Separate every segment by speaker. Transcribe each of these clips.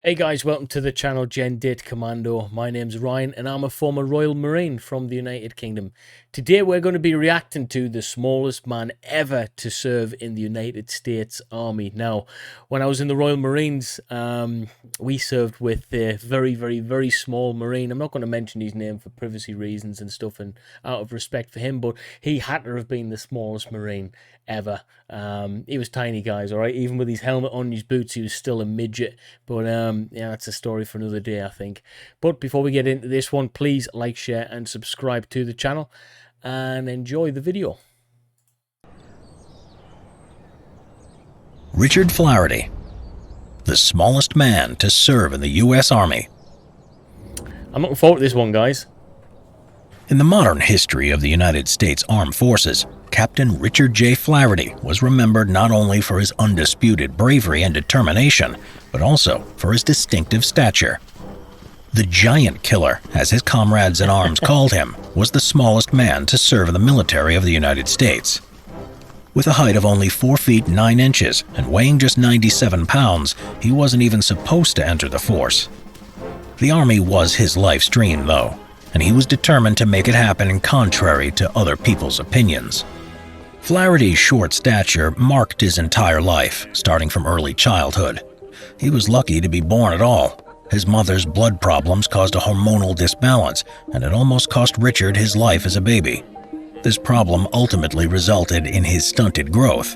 Speaker 1: Hey guys, welcome to the channel Dit Commando. My name's Ryan and I'm a former Royal Marine from the United Kingdom. Today we're going to be reacting to the smallest man ever to serve in the United States Army. Now, when I was in the Royal Marines, we served with a very small Marine. I'm not going to mention his name for privacy reasons and stuff and out of respect for him, but he had to have been the smallest Marine ever. He was tiny, guys, all right? Even with his helmet on, his boots, he was still a midget. But yeah, that's a story for another day, I think. But before we get into this one, please like, share, and subscribe to the channel and enjoy the video.
Speaker 2: Richard Flaherty, the smallest man to serve in the U.S. Army.
Speaker 1: I'm looking forward to this one, guys.
Speaker 2: In the modern history of the United States Armed Forces, Captain Richard J. Flaherty was remembered not only for his undisputed bravery and determination, but also for his distinctive stature. The Giant Killer, as his comrades in arms called him, was the smallest man to serve in the military of the United States. With a height of only 4 feet 9 inches and weighing just 97 pounds, he wasn't even supposed to enter the force. The Army was his life's dream, though, and he was determined to make it happen contrary to other people's opinions. Flaherty's short stature marked his entire life, starting from early childhood. He was lucky to be born at all. His mother's blood problems caused a hormonal disbalance, and it almost cost Richard his life as a baby. This problem ultimately resulted in his stunted growth.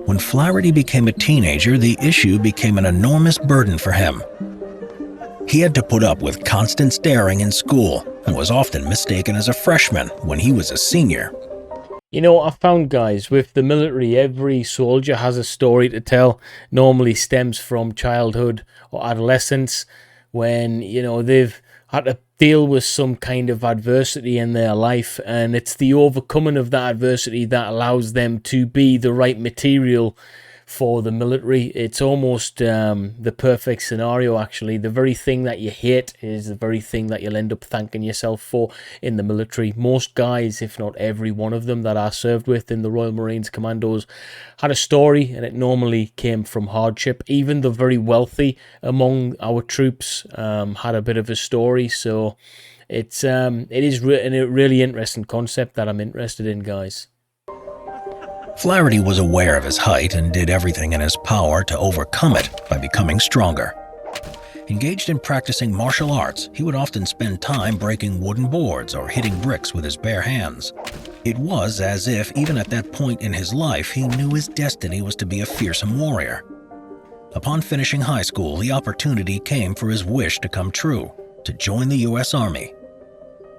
Speaker 2: When Flaherty became a teenager, the issue became an enormous burden for him. He had to put up with constant staring in school and was often mistaken as a freshman when he was a senior.
Speaker 1: You know what I found, guys? With the military, every soldier has a story to tell. Normally stems from childhood or adolescence when, you know, they've had to deal with some kind of adversity in their life, and it's the overcoming of that adversity that allows them to be the right material for the military. It's almost the perfect scenario, actually. The very thing that you hate is the very thing that you'll end up thanking yourself for in the military. Most guys, if not every one of them that I served with in the Royal Marines Commandos, had a story, and it normally came from hardship. Even the very wealthy among our troops had a bit of a story. So it is a really interesting concept that I'm interested in, guys.
Speaker 2: Flaherty was aware of his height and did everything in his power to overcome it by becoming stronger. Engaged in practicing martial arts, he would often spend time breaking wooden boards or hitting bricks with his bare hands. It was as if, even at that point in his life, he knew his destiny was to be a fearsome warrior. Upon finishing high school, the opportunity came for his wish to come true, to join the U.S. Army.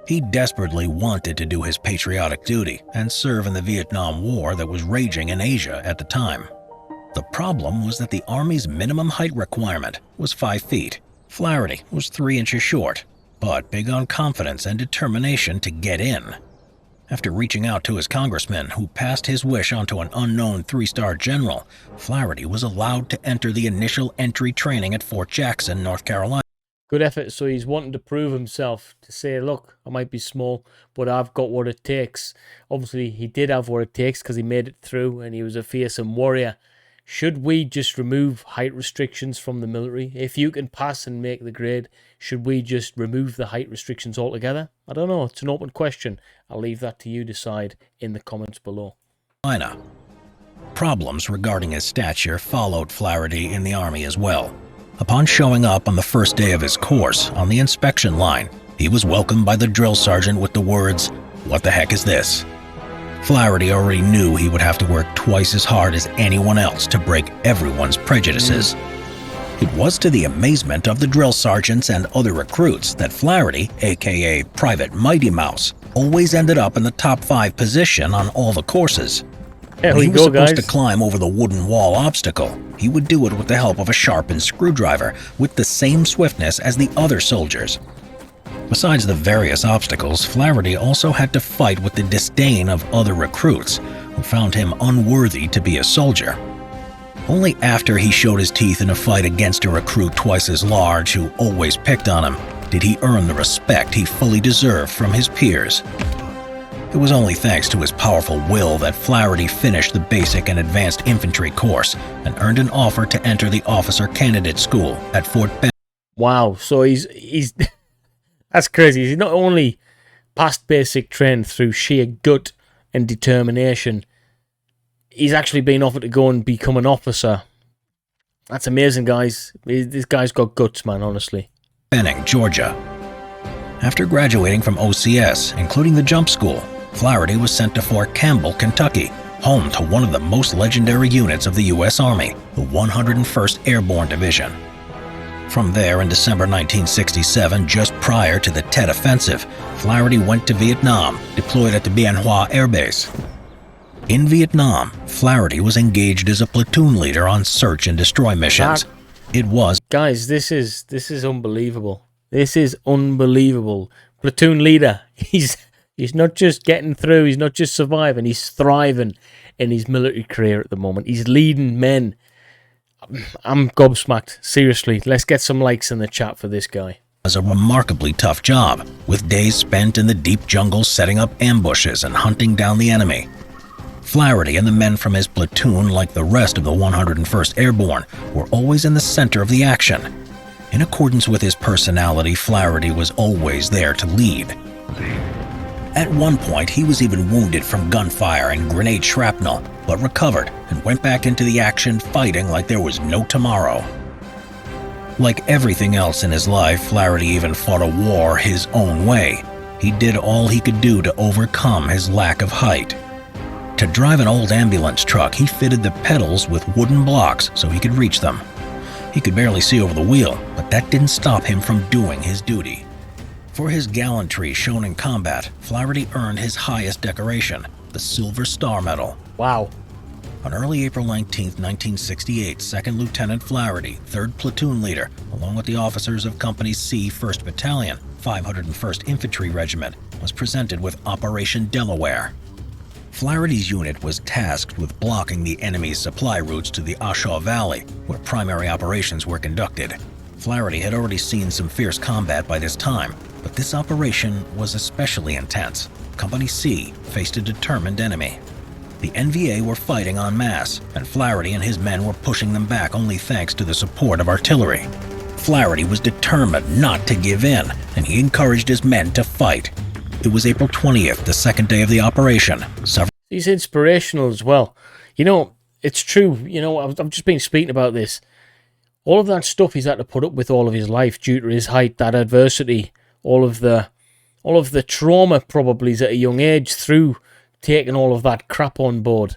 Speaker 2: He desperately wanted to do his patriotic duty and serve in the Vietnam War that was raging in Asia at the time. The problem was that the Army's minimum height requirement was 5 feet. Flaherty was 3 inches short, but big on confidence and determination to get in. After reaching out to his congressman, who passed his wish onto an unknown 3-star general, Flaherty was allowed to enter the initial entry training at Fort Jackson, North Carolina.
Speaker 1: Good effort. So he's wanting to prove himself, to say, look, I might be small, but I've got what it takes. Obviously, he did have what it takes because he made it through and he was a fearsome warrior. Should we just remove height restrictions from the military? If you can pass and make the grade, should we just remove the height restrictions altogether? I don't know. It's an open question. I'll leave that to you decide in the comments below.
Speaker 2: Problems regarding his stature followed Flaherty in the Army as well. Upon showing up on the first day of his course on the inspection line, he was welcomed by the drill sergeant with the words, "What the heck is this?" Flaherty already knew he would have to work twice as hard as anyone else to break everyone's prejudices. It was to the amazement of the drill sergeants and other recruits that Flaherty, aka Private Mighty Mouse, always ended up in the top 5 position on all the courses.
Speaker 1: There
Speaker 2: When
Speaker 1: we
Speaker 2: he was
Speaker 1: go,
Speaker 2: supposed
Speaker 1: guys.
Speaker 2: to climb over the wooden wall obstacle, he would do it with the help of a sharpened screwdriver with the same swiftness as the other soldiers. Besides the various obstacles, Flaherty also had to fight with the disdain of other recruits who found him unworthy to be a soldier. Only after he showed his teeth in a fight against a recruit twice as large who always picked on him did he earn the respect he fully deserved from his peers. It was only thanks to his powerful will that Flaherty finished the basic and advanced infantry course and earned an offer to enter the officer candidate school at Fort Benning.
Speaker 1: Wow, so he's that's crazy. He's not only passed basic training through sheer gut and determination, he's actually been offered to go and become an officer. That's amazing, guys. This guy's got guts, man, honestly.
Speaker 2: Benning, Georgia. After graduating from OCS, including the jump school, Flaherty was sent to Fort Campbell, Kentucky, home to one of the most legendary units of the U.S. Army, the 101st Airborne Division. From there, in December 1967, just prior to the Tet Offensive, Flaherty went to Vietnam, deployed at the Bien Hoa Air Base. In Vietnam, Flaherty was engaged as a platoon leader on search and destroy missions. It was...
Speaker 1: Guys, this is unbelievable. This is unbelievable. Platoon leader. He's not just getting through, he's not just surviving, he's thriving in his military career at the moment. He's leading men. I'm gobsmacked. Seriously, let's get some likes in the chat for this guy.
Speaker 2: Was a remarkably tough job, with days spent in the deep jungle setting up ambushes and hunting down the enemy. Flaherty and the men from his platoon, like the rest of the 101st Airborne, were always in the center of the action. In accordance with his personality, Flaherty was always there to lead. At one point, he was even wounded from gunfire and grenade shrapnel, but recovered and went back into the action fighting like there was no tomorrow. Like everything else in his life, Flaherty even fought a war his own way. He did all he could do to overcome his lack of height. To drive an old ambulance truck, he fitted the pedals with wooden blocks so he could reach them. He could barely see over the wheel, but that didn't stop him from doing his duty. For his gallantry shown in combat, Flaherty earned his highest decoration, the Silver Star Medal.
Speaker 1: Wow.
Speaker 2: On early April 19, 1968, 2nd Lieutenant Flaherty, 3rd Platoon Leader, along with the officers of Company C, 1st Battalion, 501st Infantry Regiment, was presented with Operation Delaware. Flaherty's unit was tasked with blocking the enemy's supply routes to the Ashaw Valley, where primary operations were conducted. Flaherty had already seen some fierce combat by this time, but this operation was especially intense. Company C faced a determined enemy. The NVA were fighting en masse, and Flaherty and his men were pushing them back only thanks to the support of artillery. Flaherty was determined not to give in, and he encouraged his men to fight. It was April 20th, the second day of the operation.
Speaker 1: He's inspirational as well. You know, it's true. You know, I've just been speaking about this. All of that stuff he's had to put up with all of his life due to his height, that adversity, all of the trauma probably at a young age through taking all of that crap on board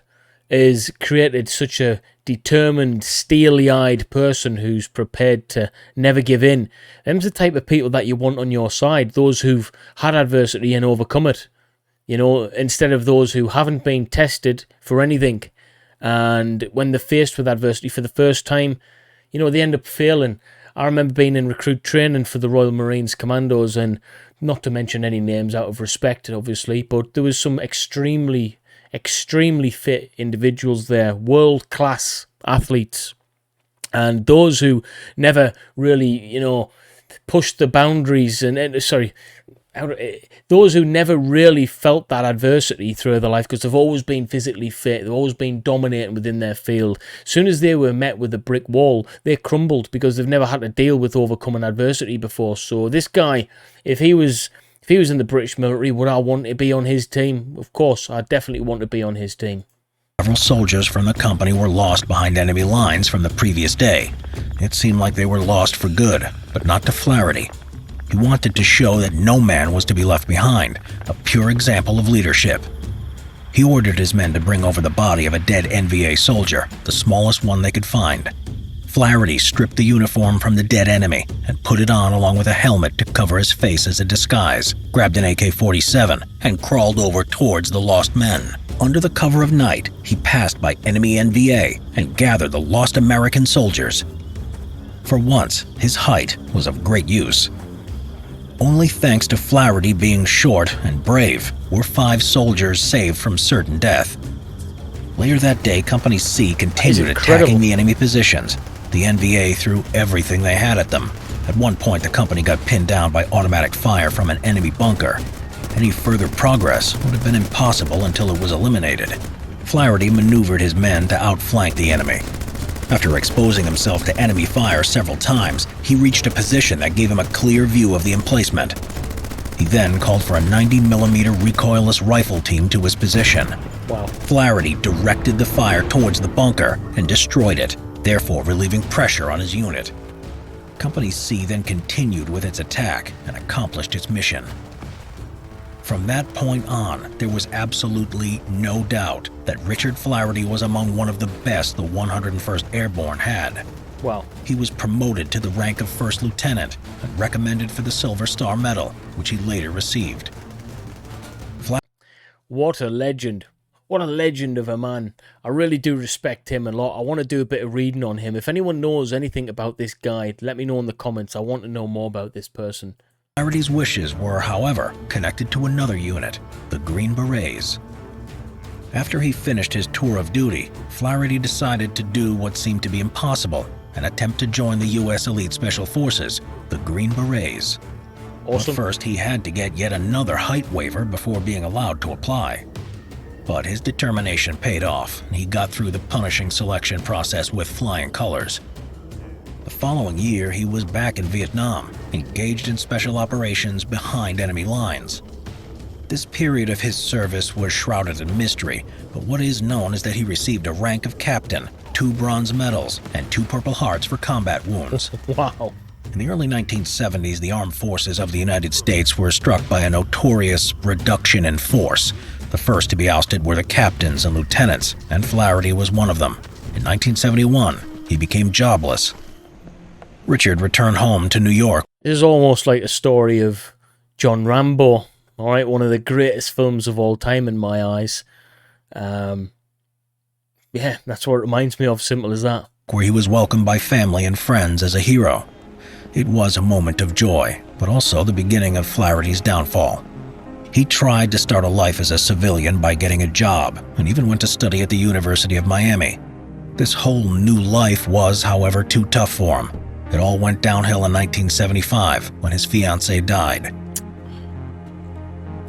Speaker 1: has created such a determined, steely-eyed person who's prepared to never give in. Them's the type of people that you want on your side, those who've had adversity and overcome it, you know, instead of those who haven't been tested for anything. And when they're faced with adversity for the first time, you know, they end up failing. I remember being in recruit training for the Royal Marines Commandos, and not to mention any names out of respect, obviously, but there was some extremely fit individuals there, world-class athletes, and those who never really, you know, pushed the boundaries those who never really felt that adversity through their life because they've always been physically fit, they've always been dominating within their field. As soon as they were met with a brick wall, they crumbled because they've never had to deal with overcoming adversity before. So this guy, if he was in the British military, would I want to be on his team? Of course, I definitely want to be on his team.
Speaker 2: Several soldiers from the company were lost behind enemy lines from the previous day. It seemed like they were lost for good, but not to Flaherty. He wanted to show that no man was to be left behind, a pure example of leadership. He ordered his men to bring over the body of a dead NVA soldier, the smallest one they could find. Flaherty stripped the uniform from the dead enemy and put it on along with a helmet to cover his face as a disguise, grabbed an AK-47, and crawled over towards the lost men. Under the cover of night, he passed by enemy NVA and gathered the lost American soldiers. For once, his height was of great use. Only thanks to Flaherty being short and brave were 5 soldiers saved from certain death. Later that day, Company C continued attacking the enemy positions. The NVA threw everything they had at them. At one point, the company got pinned down by automatic fire from an enemy bunker. Any further progress would have been impossible until it was eliminated. Flaherty maneuvered his men to outflank the enemy. After exposing himself to enemy fire several times, he reached a position that gave him a clear view of the emplacement. He then called for a 90mm recoilless rifle team to his position.
Speaker 1: Wow.
Speaker 2: Flaherty directed the fire towards the bunker and destroyed it, therefore relieving pressure on his unit. Company C then continued with its attack and accomplished its mission. From that point on, there was absolutely no doubt that Richard Flaherty was among one of the best the 101st Airborne had.
Speaker 1: Wow.
Speaker 2: He was promoted to the rank of first lieutenant and recommended for the Silver Star Medal, which he later received.
Speaker 1: What a legend. What a legend of a man. I really do respect him a lot. I want to do a bit of reading on him. If anyone knows anything about this guy, let me know in the comments. I want to know more about this person.
Speaker 2: Flaherty's wishes were, however, connected to another unit, the Green Berets. After he finished his tour of duty, Flaherty decided to do what seemed to be impossible, and attempt to join the U.S. Elite Special Forces, the Green Berets.
Speaker 1: Awesome.
Speaker 2: But first, he had to get yet another height waiver before being allowed to apply. But his determination paid off, and he got through the punishing selection process with flying colors. The following year, he was back in Vietnam, engaged in special operations behind enemy lines. This period of his service was shrouded in mystery, but what is known is that he received a rank of captain, 2 bronze medals, and 2 Purple Hearts for combat wounds.
Speaker 1: Wow.
Speaker 2: In the early 1970s, the armed forces of the United States were struck by a notorious reduction in force. The first to be ousted were the captains and lieutenants, and Flaherty was one of them. In 1971, he became jobless. Richard returned home to New York.
Speaker 1: This is almost like a story of John Rambo. All right, one of the greatest films of all time in my eyes. Yeah, that's what it reminds me of, simple as that.
Speaker 2: Where he was welcomed by family and friends as a hero. It was a moment of joy, but also the beginning of Flaherty's downfall. He tried to start a life as a civilian by getting a job, and even went to study at the University of Miami. This whole new life was, however, too tough for him. It all went downhill in 1975 when his fiancée died.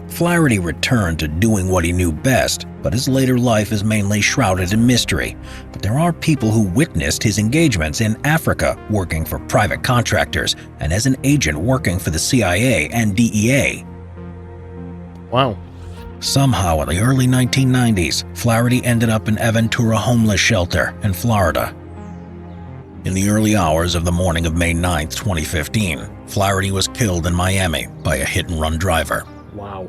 Speaker 2: Flaherty returned to doing what he knew best, but his later life is mainly shrouded in mystery. But there are people who witnessed his engagements in Africa working for private contractors and as an agent working for the CIA and DEA.
Speaker 1: Wow.
Speaker 2: Somehow in the early 1990s, Flaherty ended up in Aventura homeless shelter in Florida. In the early hours of the morning of May 9, 2015, Flaherty was killed in Miami by a hit-and-run driver.
Speaker 1: Wow.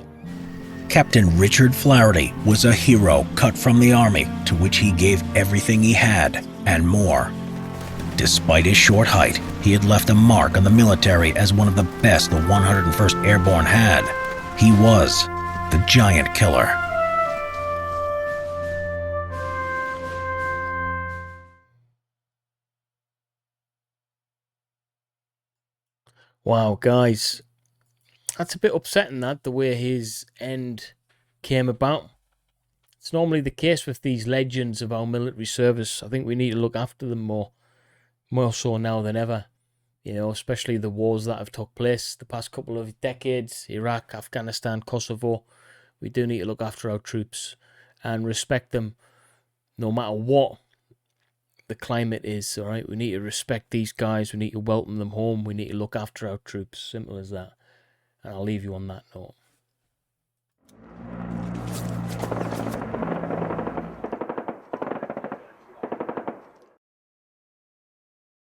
Speaker 2: Captain Richard Flaherty was a hero cut from the Army, to which he gave everything he had, and more. Despite his short height, he had left a mark on the military as one of the best the 101st Airborne had. He was the Giant Killer.
Speaker 1: Wow, guys. That's a bit upsetting, that, the way his end came about. It's normally the case with these legends of our military service. I think we need to look after them more so now than ever. You know, especially the wars that have took place the past couple of decades, Iraq, Afghanistan, Kosovo. We do need to look after our troops and respect them no matter what the climate is, all right? We need to respect these guys. We need to welcome them home. We need to look after our troops. Simple as that. And I'll leave you on that note.